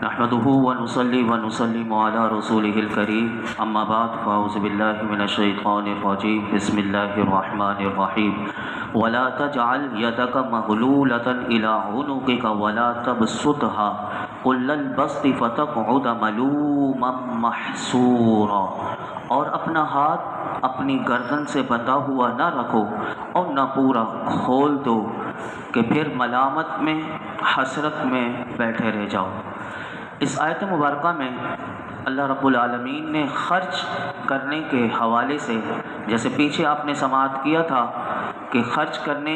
نحمده ونصلي ونسلم على رسوله الكريم اما بعد فاعوذ بالله من الشيطان الرجيم بسم الله الرحمن الرحيم ولا تجعل يدك مغلولة الى عنقك ولا تبسطها كل البسط فتقعد ملوما محسورا، اور اپنا ہاتھ اپنی گردن سے بندھا ہوا نہ رکھو اور نہ پورا کھول دو کہ پھر ملامت میں حسرت میں بیٹھے رہ جاؤ۔ اس آیت مبارکہ میں اللہ رب العالمین نے خرچ کرنے کے حوالے سے، جیسے پیچھے آپ نے سماعت کیا تھا کہ خرچ کرنے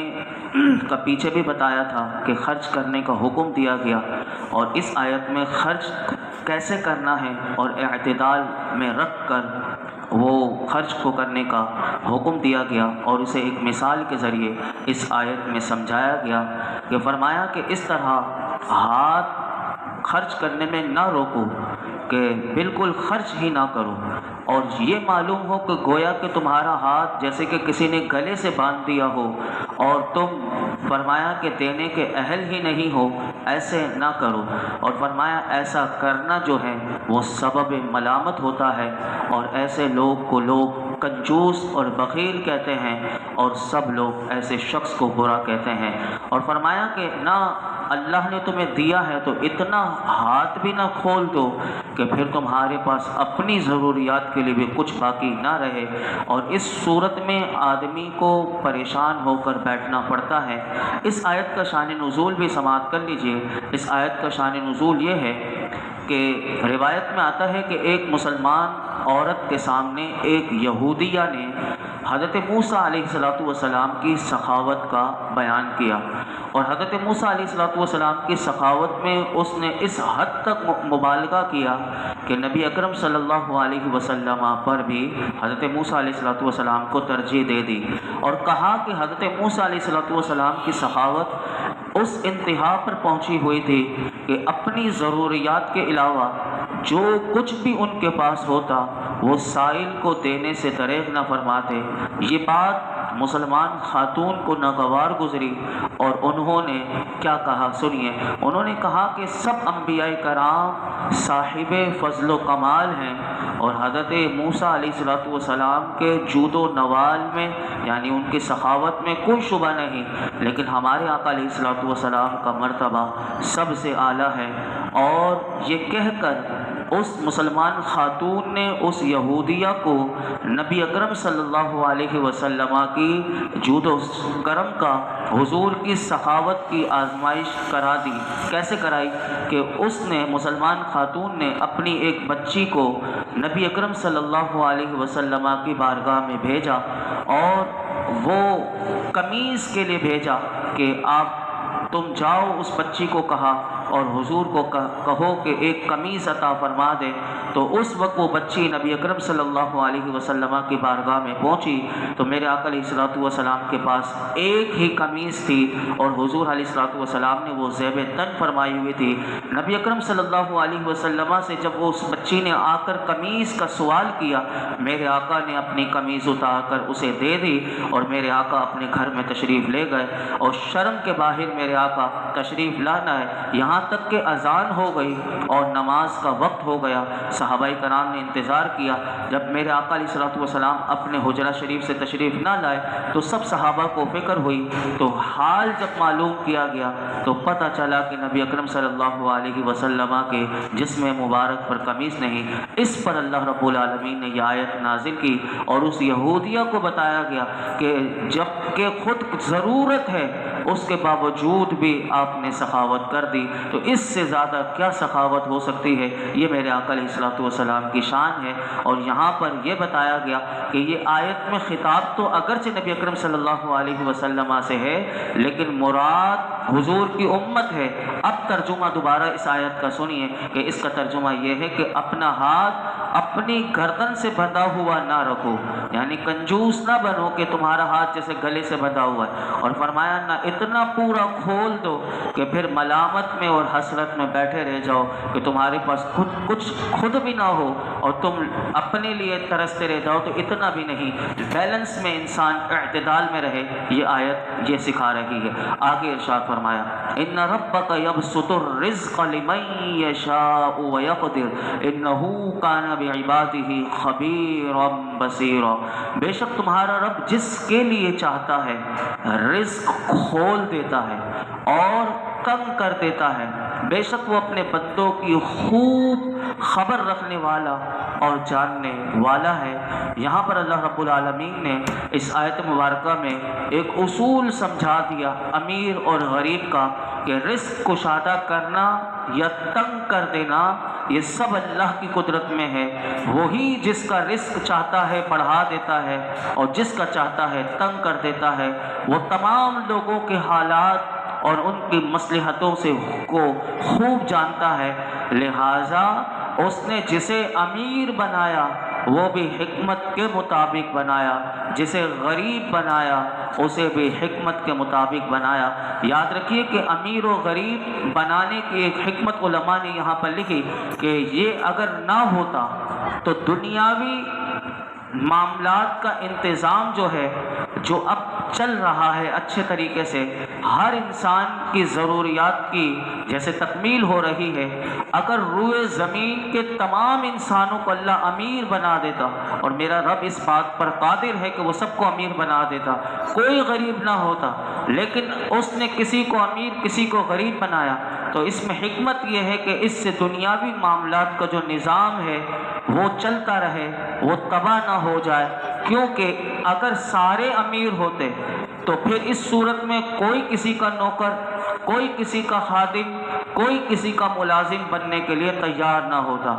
کا پیچھے بھی بتایا تھا کہ خرچ کرنے کا حکم دیا گیا، اور اس آیت میں خرچ کیسے کرنا ہے اور اعتدال میں رکھ کر وہ خرچ کو کرنے کا حکم دیا گیا، اور اسے ایک مثال کے ذریعے اس آیت میں سمجھایا گیا کہ فرمایا کہ اس طرح ہاتھ خرچ کرنے میں نہ روکو کہ بالکل خرچ ہی نہ کرو، اور یہ معلوم ہو کہ گویا کہ تمہارا ہاتھ جیسے کہ کسی نے گلے سے باندھ دیا ہو اور تم فرمایا کہ دینے کے اہل ہی نہیں ہو، ایسے نہ کرو، اور فرمایا ایسا کرنا جو ہے وہ سبب ملامت ہوتا ہے، اور ایسے لوگ کو لوگ کنجوس اور بخیل کہتے ہیں، اور سب لوگ ایسے شخص کو برا کہتے ہیں، اور فرمایا کہ نہ اللہ نے تمہیں دیا ہے تو اتنا ہاتھ بھی نہ کھول دو کہ پھر تمہارے پاس اپنی ضروریات کے لیے بھی کچھ باقی نہ رہے، اور اس صورت میں آدمی کو پریشان ہو کر بیٹھنا پڑتا ہے۔ اس آیت کا شان نزول بھی سماعت کر لیجئے۔ اس آیت کا شان نزول یہ ہے کہ روایت میں آتا ہے کہ ایک مسلمان عورت کے سامنے ایک یہودیہ نے حضرت موسیٰ علیہ السلام کی سخاوت کا بیان کیا، اور حضرت موسیٰ علیہ السلام کی سخاوت میں اس نے اس حد تک مبالغہ کیا کہ نبی اکرم صلی اللہ علیہ وسلم پر بھی حضرت موسیٰ علیہ السلام کو ترجیح دے دی، اور کہا کہ حضرت موسیٰ علیہ السلام کی سخاوت اس انتہا پر پہنچی ہوئی تھی کہ اپنی ضروریات کے علاوہ جو کچھ بھی ان کے پاس ہوتا وہ سائل کو دینے سے دریغ نہ فرماتے۔ یہ بات مسلمان خاتون کو ناگوار گزری، اور انہوں نے کیا کہا سنیے۔ انہوں نے کہا کہ سب انبیاء کرام صاحب فضل و کمال ہیں، اور حضرت موسیٰ علیہ السلام کے جود و نوال میں یعنی ان کی سخاوت میں کوئی شبہ نہیں، لیکن ہمارے آقا علیہ السلام کا مرتبہ سب سے اعلیٰ ہے۔ اور یہ کہہ کر اس مسلمان خاتون نے اس یہودیہ کو نبی اکرم صلی اللہ علیہ وسلم کی جود و کرم کا، حضور کی سخاوت کی آزمائش کرا دی۔ کیسے کرائی کہ اس نے مسلمان خاتون نے اپنی ایک بچی کو نبی اکرم صلی اللہ علیہ وسلم کی بارگاہ میں بھیجا، اور وہ قمیص کے لیے بھیجا کہ تم جاؤ اس بچی کو کہا اور حضور کو کہو کہ ایک قمیص عطا فرما دے۔ تو اس وقت وہ بچی نبی اکرم صلی اللہ علیہ وسلم کی بارگاہ میں پہنچی تو میرے آقا علیہ السلام کے پاس ایک ہی قمیص تھی، اور حضور علیہ السلام نے وہ زیب تن فرمائی ہوئی تھی۔ نبی اکرم صلی اللہ علیہ وسلم سے جب وہ اس بچی نے آ کر قمیص کا سوال کیا، میرے آقا نے اپنی قمیص اتار کر اسے دے دی، اور میرے آقا اپنے گھر میں تشریف لے گئے، اور شرم کے باہر میرے آقا تشریف لانا ہے، یہاں تک کہ اذان ہو گئی اور نماز کا وقت ہو گیا۔ صحابہ کرام نے انتظار کیا، جب میرے آقا علیہ السلام اپنے حجرہ شریف سے تشریف نہ لائے تو سب صحابہ کو فکر ہوئی، تو حال جب معلوم کیا گیا تو پتہ چلا کہ نبی اکرم صلی اللہ علیہ وسلم کے جسم مبارک پر قمیص نہیں۔ اس پر اللہ رب العالمین نے یہ آیت نازل کی، اور اس یہودیہ کو بتایا گیا کہ جب کہ خود ضرورت ہے اس کے باوجود بھی آپ نے سخاوت کر دی، تو اس سے زیادہ کیا سخاوت ہو سکتی ہے۔ یہ میرے آقا علیہ السلام کی شان ہے۔ اور یہاں پر یہ بتایا گیا کہ یہ آیت میں خطاب تو اگرچہ نبی اکرم صلی اللہ علیہ وسلم سے ہے، لیکن مراد حضور کی امت ہے۔ اب ترجمہ دوبارہ اس آیت کا سنیے کہ اس کا ترجمہ یہ ہے کہ اپنا ہاتھ اپنی گردن سے بندھا ہوا نہ رکھو، یعنی کنجوس نہ بنو کہ تمہارا ہاتھ جیسے گلے سے بندھا ہوا ہے، اور فرمایا نہ اتنا پورا کھول دو کہ پھر ملامت میں اور حسرت میں بیٹھے رہ جاؤ کہ تمہارے پاس خود بھی نہ ہو اور تم اپنے لیے ترستے رہ جاؤ تو اتنا بھی نہیں، بیلنس میں انسان اعتدال میں رہے، یہ آیت یہ سکھا رہی ہے۔ آگے ارشاد فرمایا ان ربک یبسط الرزق لمن یشاء ویقدر انہ کان بعبادہ خبیرا بصیرا، بے شک تمہارا رب جس کے لیے چاہتا ہے رزق کھول دیتا ہے اور کم کر دیتا ہے، بے شک وہ اپنے بندوں کی خوب خبر رکھنے والا اور جاننے والا ہے۔ یہاں پر اللہ رب العالمین نے اس آیت مبارکہ میں ایک اصول سمجھا دیا امیر اور غریب کا، کہ رزق کشادہ کرنا یا تنگ کر دینا یہ سب اللہ کی قدرت میں ہے، وہی جس کا رزق چاہتا ہے بڑھا دیتا ہے اور جس کا چاہتا ہے تنگ کر دیتا ہے، وہ تمام لوگوں کے حالات اور ان کی مصلحتوں سے کو خوب جانتا ہے، لہٰذا اس نے جسے امیر بنایا وہ بھی حکمت کے مطابق بنایا، جسے غریب بنایا اسے بھی حکمت کے مطابق بنایا۔ یاد رکھیے کہ امیر و غریب بنانے کی ایک حکمت علماء نے یہاں پر لکھی کہ یہ اگر نہ ہوتا تو دنیاوی معاملات کا انتظام جو ہے، جو اب چل رہا ہے اچھے طریقے سے، ہر انسان کی ضروریات کی جیسے تکمیل ہو رہی ہے، اگر روئے زمین کے تمام انسانوں کو اللہ امیر بنا دیتا، اور میرا رب اس بات پر قادر ہے کہ وہ سب کو امیر بنا دیتا، کوئی غریب نہ ہوتا، لیکن اس نے کسی کو امیر کسی کو غریب بنایا، تو اس میں حکمت یہ ہے کہ اس سے دنیاوی معاملات کا جو نظام ہے وہ چلتا رہے، وہ تباہ نہ ہو جائے، کیونکہ اگر سارے امیر ہوتے تو پھر اس صورت میں کوئی کسی کا نوکر، کوئی کسی کا خادم، کوئی کسی کا ملازم بننے کے لیے تیار نہ ہوتا۔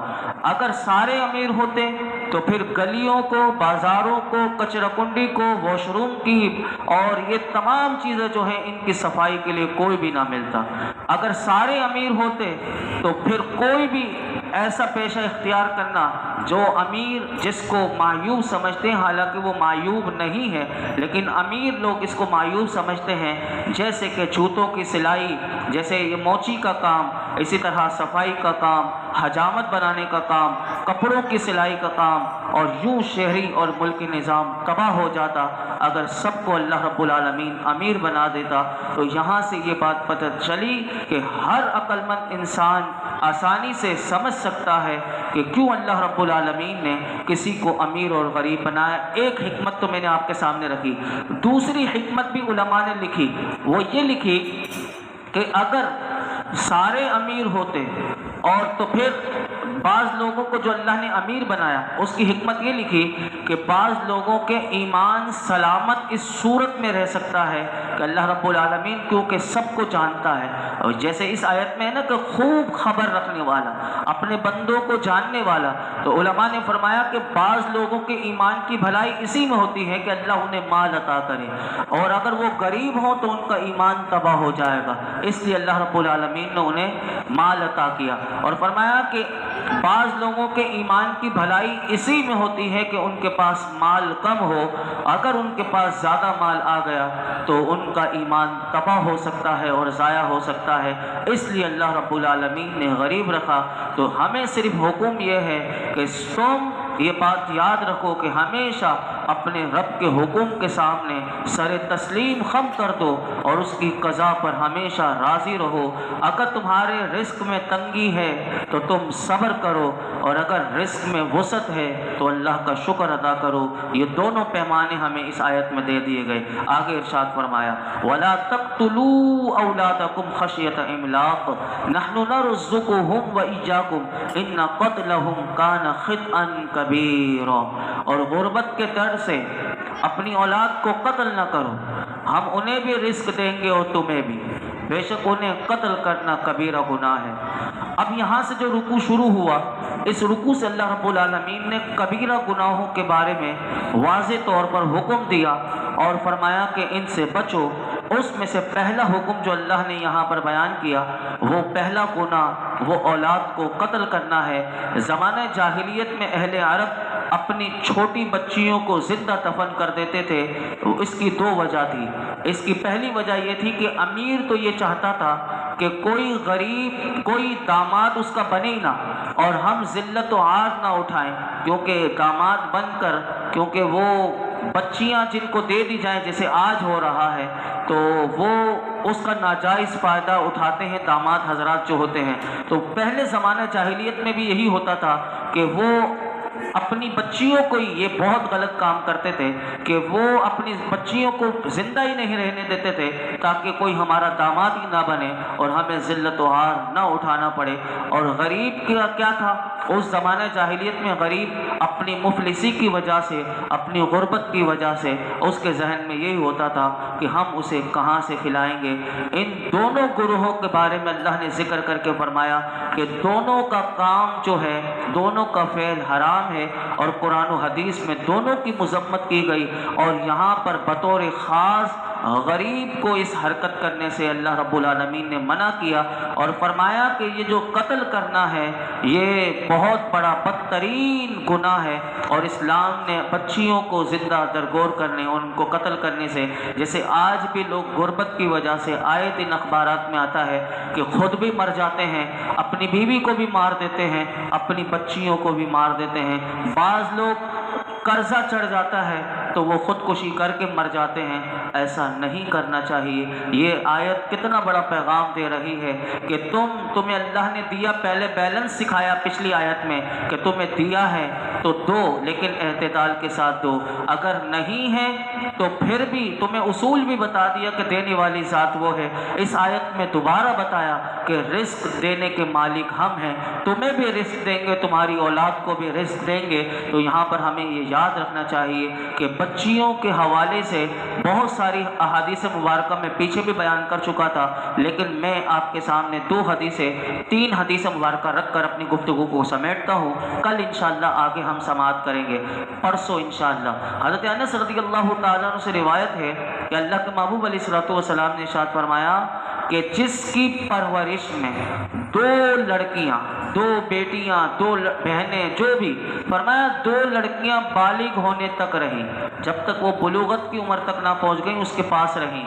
اگر سارے امیر ہوتے تو پھر گلیوں کو، بازاروں کو، کچرا کنڈی کو، واش روم کی اور یہ تمام چیزیں جو ہیں ان کی صفائی کے لیے کوئی بھی نہ ملتا۔ اگر سارے امیر ہوتے تو پھر کوئی بھی ایسا پیشہ اختیار کرنا جو امیر جس کو معیوب سمجھتے ہیں، حالانکہ وہ معیوب نہیں ہے، لیکن امیر لوگ اس کو معیوب سمجھتے ہیں، جیسے کہ جوتوں کی سلائی، جیسے یہ موچی کا کام، اسی طرح صفائی کا کام، حجامت بنانے کا کام، کپڑوں کی سلائی کا کام، اور یوں شہری اور ملکی نظام تباہ ہو جاتا اگر سب کو اللہ رب العالمین امیر بنا دیتا۔ تو یہاں سے یہ بات پتہ چلی کہ ہر عقل مند انسان آسانی سے سمجھ سکتا ہے کہ کیوں اللہ رب العالمین نے کسی کو امیر اور غریب بنایا۔ ایک حکمت تو میں نے آپ کے سامنے رکھی، دوسری حکمت بھی علماء نے لکھی، وہ یہ لکھی کہ اگر سارے امیر ہوتے اور تو پھر بعض لوگوں کو جو اللہ نے امیر بنایا، اس کی حکمت یہ لکھی کہ بعض لوگوں کے ایمان سلامت اس صورت میں رہ سکتا ہے کہ اللہ رب العالمین کیونکہ سب کو جانتا ہے، اور جیسے اس آیت میں ہے نا کہ خوب خبر رکھنے والا، اپنے بندوں کو جاننے والا، تو علماء نے فرمایا کہ بعض لوگوں کے ایمان کی بھلائی اسی میں ہوتی ہے کہ اللہ انہیں مال عطا کرے، اور اگر وہ غریب ہوں تو ان کا ایمان تباہ ہو جائے گا، اس لیے اللہ رب العالمین نے انہیں مال عطا کیا، اور فرمایا کہ بعض لوگوں کے ایمان کی بھلائی اسی میں ہوتی ہے کہ ان کے پاس مال کم ہو، اگر ان کے پاس زیادہ مال آ گیا تو ان کا ایمان تباہ ہو سکتا ہے اور ضائع ہو سکتا ہے، اس لیے اللہ رب العالمین نے غریب رکھا۔ تو ہمیں صرف حکم یہ ہے کہ تم یہ بات یاد رکھو کہ ہمیشہ اپنے رب کے حکم کے سامنے سر تسلیم خم کر دو اور اس کی قضا پر ہمیشہ راضی رہو۔ اگر تمہارے رزق میں تنگی ہے تو تم صبر کرو، اور اگر رزق میں وسعت ہے تو اللہ کا شکر ادا کرو۔ یہ دونوں پیمانے ہمیں اس آیت میں دے دیے گئے۔ آگے ارشاد فرمایا وَلَا تَقْتُلُوا أَوْلَادَكُمْ خَشْيَةَ إِمْلَاقٍ نَحْنُ نَرْزُقُهُمْ وَإِيَّاكُمْ إِنَّ قَتْلَهُمْ كَانَ خِطْئًا كَبِيرًا، اور غربت کے ڈر سے اپنی اولاد کو قتل نہ کرو، ہم انہیں بھی رزق دیں گے اور تمہیں بھی، بے شک انہیں قتل کرنا کبیرہ گناہ ہے۔ اب یہاں سے جو رکوع شروع ہوا، اس رکوع سے اللہ رب العالمین نے کبیرہ گناہوں کے بارے میں واضح طور پر حکم دیا اور فرمایا کہ ان سے بچو۔ اس میں سے پہلا حکم جو اللہ نے یہاں پر بیان کیا، وہ پہلا گناہ وہ اولاد کو قتل کرنا ہے۔ زمانہ جاہلیت میں اہل عرب اپنی چھوٹی بچیوں کو زندہ دفن کر دیتے تھے، اس کی دو وجہ تھی۔ اس کی پہلی وجہ یہ تھی کہ امیر تو یہ چاہتا تھا کہ کوئی غریب کوئی داماد اس کا بنے ہی نہ، اور ہم ذلت و عار نہ اٹھائیں، کیونکہ داماد بن کر، کیونکہ وہ بچیاں جن کو دے دی جائیں جیسے آج ہو رہا ہے، تو وہ اس کا ناجائز فائدہ اٹھاتے ہیں داماد حضرات جو ہوتے ہیں۔ تو پہلے زمانہ جاہلیت میں بھی یہی ہوتا تھا کہ وہ اپنی بچیوں کو ہی، یہ بہت غلط کام کرتے تھے کہ وہ اپنی بچیوں کو زندہ ہی نہیں رہنے دیتے تھے تاکہ کوئی ہمارا داماد ہی نہ بنے اور ہمیں ذلت و عار نہ اٹھانا پڑے۔ اور غریب کا کیا تھا اس زمانہ جاہلیت میں؟ غریب اپنی مفلسی کی وجہ سے، اپنی غربت کی وجہ سے اس کے ذہن میں یہی ہوتا تھا کہ ہم اسے کہاں سے کھلائیں گے۔ ان دونوں گروہوں کے بارے میں اللہ نے ذکر کر کے فرمایا کہ دونوں کا کام جو ہے، دونوں کا فعل حرام ہے، اور قرآن و حدیث میں دونوں کی مذمت کی گئی، اور یہاں پر بطور خاص غریب کو اس حرکت کرنے سے اللہ رب العالمین نے منع کیا، اور فرمایا کہ یہ جو قتل کرنا ہے یہ بہت بڑا بدترین گناہ ہے، اور اسلام نے بچیوں کو زندہ درگور کرنے، ان کو قتل کرنے سے، جیسے آج بھی لوگ غربت کی وجہ سے آئے دن اخبارات میں آتا ہے کہ خود بھی مر جاتے ہیں، اپنی بیوی کو بھی مار دیتے ہیں، اپنی بچیوں کو بھی مار دیتے ہیں، بعض لوگ قرضہ چڑھ جاتا ہے تو وہ خودکشی کر کے مر جاتے ہیں۔ ایسا نہیں کرنا چاہیے۔ یہ آیت کتنا بڑا پیغام دے رہی ہے کہ تمہیں اللہ نے دیا، پہلے بیلنس سکھایا پچھلی آیت میں کہ تمہیں دیا ہے تو دو، لیکن اعتدال کے ساتھ دو، اگر نہیں ہے تو پھر بھی تمہیں اصول بھی بتا دیا کہ دینے والی ذات وہ ہے۔ اس آیت میں دوبارہ بتایا کہ رزق دینے کے مالک ہم ہیں، تمہیں بھی رزق دیں گے، تمہاری اولاد کو بھی رزق دیں گے۔ تو یہاں پر ہمیں یہ یاد رکھنا چاہیے کہ بچیوں کے حوالے سے بہت ساری احادیث مبارکہ میں پیچھے بھی بیان کر چکا تھا، لیکن میں آپ کے سامنے تین حدیث مبارکہ رکھ کر اپنی گفتگو کو سمیٹتا ہوں۔ کل انشاءاللہ آگے ہم سماعت کریں گے، پرسوں انشاءاللہ۔ حضرت انس رضی اللہ تعالیٰ عنہ سے روایت ہے کہ اللہ کے محبوب علیہ الصلوۃ والسلام نے ارشاد فرمایا کہ جس کی پرورش میں دو لڑکیاں، دو بیٹیاں، دو بہنیں، جو بھی، فرمایا دو لڑکیاں بالغ ہونے تک رہیں، جب تک وہ بلوغت کی عمر تک نہ پہنچ گئیں اس کے پاس رہیں،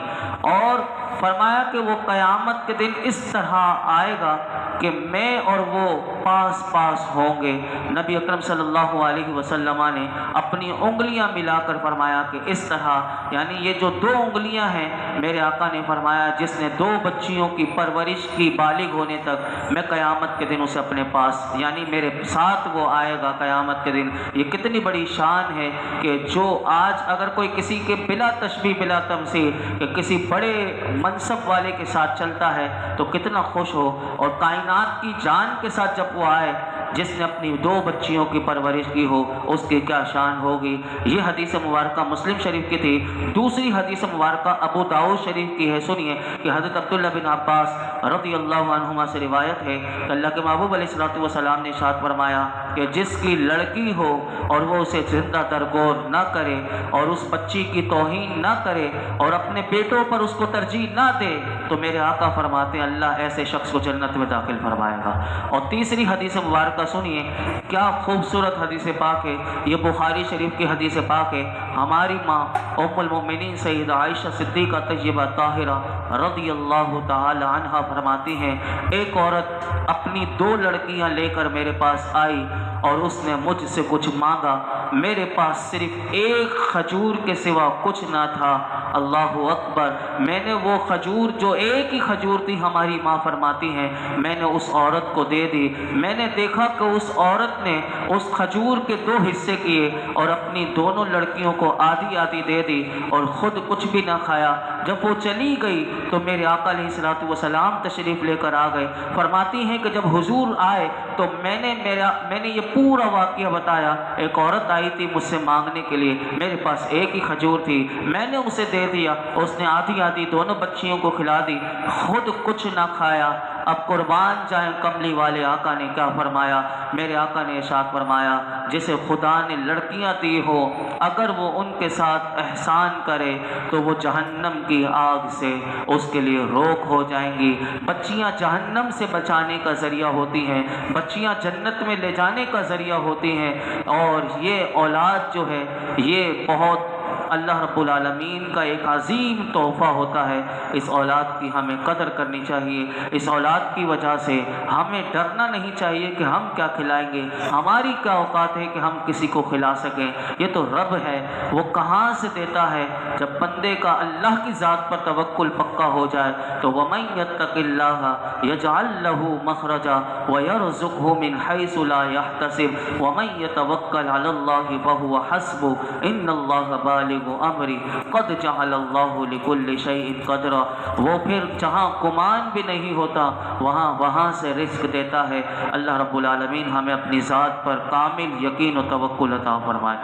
اور فرمایا کہ وہ قیامت کے دن اس طرح آئے گا کہ میں اور وہ پاس پاس ہوں گے۔ نبی اکرم صلی اللہ علیہ وسلم نے اپنی انگلیاں ملا کر فرمایا کہ اس طرح، یعنی یہ جو دو انگلیاں ہیں، میرے آقا نے فرمایا جس نے دو بچیوں کی پرورش کی بالغ ہونے تک، میں قیامت کے دن اسے اپنے پاس، یعنی میرے ساتھ وہ آئے گا قیامت کے دن۔ یہ کتنی بڑی شان ہے کہ جو آج اگر کوئی کسی کے بلا تشبیہ بلا تمثیل کہ کسی بڑے منصب والے کے ساتھ چلتا ہے تو کتنا خوش ہو، اور کائنات کی جان کے ساتھ جب وہ آئے جس نے اپنی دو بچیوں کی پرورش کی ہو، اس کی کیا شان ہوگی۔ یہ حدیث مبارکہ مسلم شریف کی تھی۔ دوسری حدیث مبارکہ ابو داؤد شریف کی ہے، سنیے کہ حضرت عبداللہ بن عباس رضی اللہ عنہما سے روایت ہے کہ اللہ کے محبوب علیہ الصلوۃ والسلام نے ارشاد فرمایا کہ جس کی لڑکی ہو اور وہ اسے زندہ درگور نہ کرے اور اس بچی کی توہین نہ کرے اور اپنے بیٹوں پر اس کو ترجیح نہ دے، تو میرے آقا فرماتے ہیں اللہ ایسے شخص کو جنت میں داخل فرمائے گا۔ اور تیسری حدیث مبارکہ سنیے، کیا خوبصورت حدیث پاک ہے، یہ بخاری شریف کی حدیث پاک ہے۔ ہماری ماں ام المؤمنین سیدہ عائشہ صدیقہ طیبہ طاہرہ رضی اللہ تعالی عنہا فرماتی ہیں، ایک عورت اپنی دو لڑکیاں لے کر میرے پاس آئی اور اس نے مجھ سے کچھ مانگا، میرے پاس صرف ایک کھجور کے سوا کچھ نہ تھا۔ اللہ اکبر، میں نے وہ کھجور جو ایک ہی کھجور تھی، ہماری ماں فرماتی ہیں، میں نے اس عورت کو دے دی۔ میں نے دیکھا کہ اس عورت نے اس کھجور کے دو حصے کیے اور اپنی دونوں لڑکیوں کو آدھی آدھی دے دی اور خود کچھ بھی نہ کھایا۔ جب وہ چلی گئی تو میرے آقا علیہ الصلوۃ والسلام تشریف لے کر آ گئے۔ فرماتی ہیں کہ جب حضور آئے تو میں نے یہ پورا واقعہ بتایا۔ ایک عورت آئی تھی مجھ سے مانگنے کے لیے، میرے پاس ایک ہی کھجور تھی، میں نے اسے دے دیا، اس نے آدھی آدھی دونوں بچیوں کو کھلا دی، خود کچھ نہ کھایا۔ اب قربان جائیں کملی والے آقا نے کیا فرمایا، میرے آقا نے ارشاد فرمایا جسے خدا نے لڑکیاں دی ہو اگر وہ ان کے ساتھ احسان کرے تو وہ جہنم کی آگ سے اس کے لیے روک ہو جائیں گی۔ بچیاں جہنم سے بچانے کا ذریعہ ہوتی ہیں، بچیاں جنت میں لے جانے کا ذریعہ ہوتی ہیں، اور یہ اولاد جو ہے یہ بہت اللہ رب العالمین کا ایک عظیم تحفہ ہوتا ہے۔ اس اولاد کی ہمیں قدر کرنی چاہیے، اس اولاد کی وجہ سے ہمیں ڈرنا نہیں چاہیے کہ ہم کیا کھلائیں گے، ہماری کیا اوقات ہے کہ ہم کسی کو کھلا سکیں۔ یہ تو رب ہے، وہ کہاں سے دیتا ہے؟ جب بندے کا اللہ کی ذات پر توکل پکا ہو جائے تو وَمَن يَتَّقِ اللَّهَ يَجْعَل لَّهُ مَخْرَجًا وَيَرْزُقْهُ مِنْ حَيْثُ لَا يَحْتَسِبُ وَمَن يَتَوَكَّلْ عَلَى اللَّهِ فَهُوَ حَسْبُهُ إِنَّ اللَّهَ بَالِغُ أَمْرِهِ قَدْ جَعَلَ اللَّهُ لِكُلِّ شَيْءٍ قَدْرًا۔ وہ پھر جہاں گمان بھی نہیں ہوتا وہاں سے رزق دیتا ہے۔ اللہ رب العالمین ہمیں اپنی ذات پر کامل یقین و توکل عطا فرمائے۔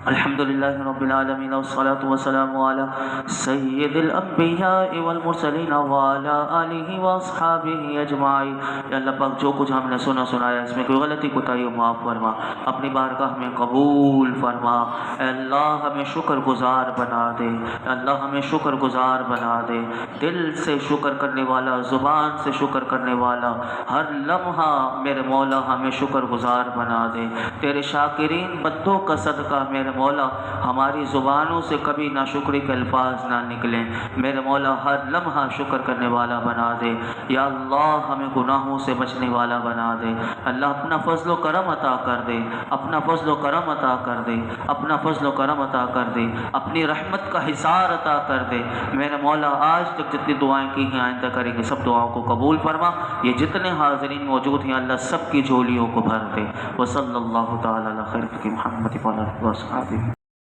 الحمدللہ رب العالمین والصلاة والسلام علی سید الانبیاء والمرسلین وعلی آلہ واصحابہ اجمعین۔ یا اللہ پاک جو کچھ ہم نے سنایا اس میں کوئی غلطی کوتاہی ہو معاف فرما، اپنی بارگاہ میں قبول فرما۔ اے اللہ ہمیں شکر گزار بنا دے، اے اللہ ہمیں شکر گزار بنا دے، دل سے شکر کرنے والا، زبان سے شکر کرنے والا، ہر لمحہ میرے مولا ہمیں شکر گزار بنا دے۔ تیرے شاکرین بندوں کا صدقہ میرے مولا ہماری زبانوں سے کبھی ناشکری کے الفاظ نہ نکلیں، میرے مولا ہر لمحہ شکر کرنے والا بنا دے۔ یا اللہ ہمیں گناہوں سے بچنے والا بنا دے۔ اللہ اپنا فضل و کرم عطا کر دے، اپنا فضل و کرم عطا کر دے، اپنا فضل و کرم عطا کر دے، اپنی رحمت کا حصار عطا کر دے۔ میرے مولا آج تک جتنی دعائیں کی ہیں آئندہ کریں گے سب دعاؤں کو قبول فرما۔ یہ جتنے حاضرین موجود ہیں اللہ سب کی جھولیوں کو بھر دے۔ وصلی اللہ تعالی علی خیر محمد وعلی آلہ وصحبہ